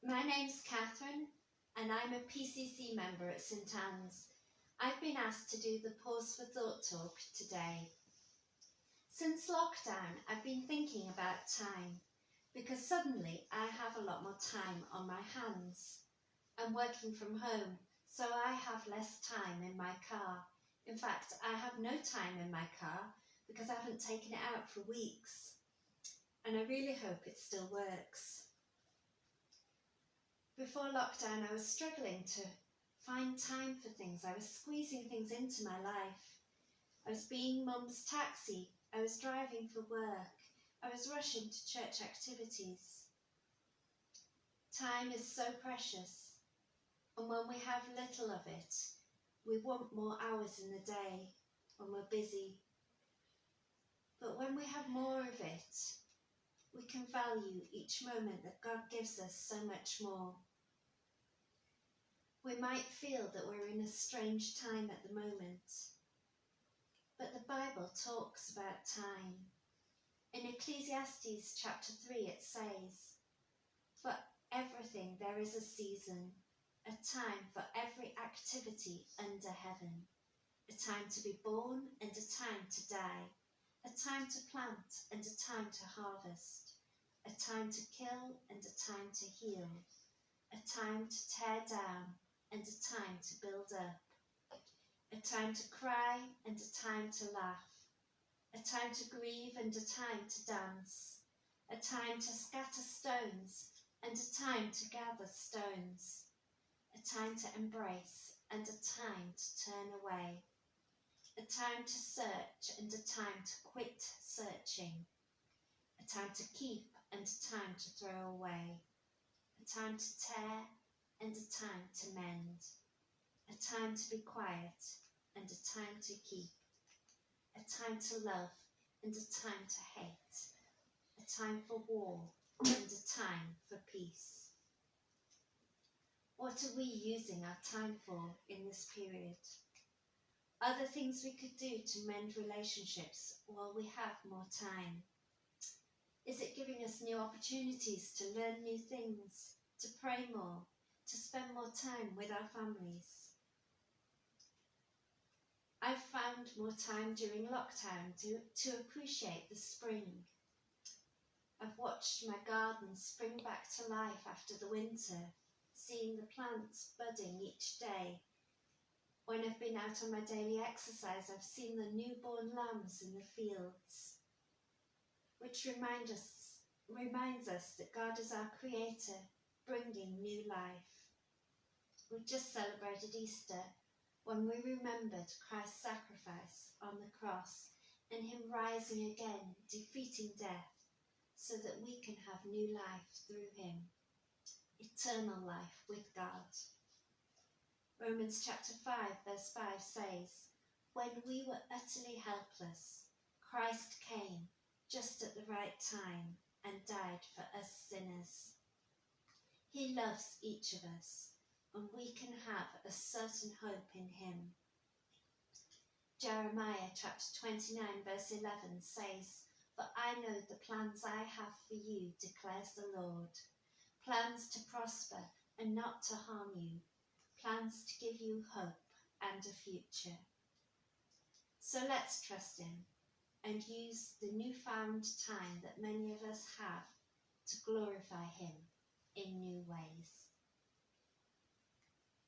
My name's Catherine and I'm a PCC member at St Anne's. I've been asked to do the Pause for Thought talk today. Since lockdown, I've been thinking about time because suddenly I have a lot more time on my hands. I'm working from home, so I have less time in my car. In fact, I have no time in my car because I haven't taken it out for weeks. And I really hope it still works. Before lockdown, I was struggling to find time for things. I was squeezing things into my life. I was being mum's taxi. I was driving for work. I was rushing to church activities. Time is so precious. And when we have little of it, we want more hours in the day when we're busy. But when we have more of it, we can value each moment that God gives us so much more. We might feel that we're in a strange time at the moment, but the Bible talks about time. In Ecclesiastes chapter 3 it says, "For everything there is a season, a time for every activity under heaven, a time to be born and a time to die, a time to plant and a time to harvest, a time to kill and a time to heal, a time to tear down and a time to build up, a time to cry and a time to laugh, a time to grieve and a time to dance, a time to scatter stones and a time to gather stones, a time to embrace and a time to turn away, a time to search and a time to quit searching, a time to keep and a time to throw away, a time to tear and a time to mend, a time to be quiet and a time to keep, a time to love and a time to hate, a time for war and a time for peace." What are we using our time for in this period? Are there things we could do to mend relationships while we have more time? Is it giving us new opportunities to learn new things, to pray more, to spend more time with our families? I've found more time during lockdown to appreciate the spring. I've watched my garden spring back to life after the winter, seeing the plants budding each day. When I've been out on my daily exercise, I've seen the newborn lambs in the fields, which reminds us that God is our creator, bringing new life. We've just celebrated Easter, when we remembered Christ's sacrifice on the cross and him rising again, defeating death, so that we can have new life through him, eternal life with God. Romans chapter 5 verse 5 says, "When we were utterly helpless, Christ came just at the right time and died for us sinners." He loves each of us, and we can have a certain hope in him. Jeremiah chapter 29 verse 11 says, "For I know the plans I have for you, declares the Lord, plans to prosper and not to harm you, plans to give you hope and a future." So let's trust him and use the newfound time that many of us have to glorify him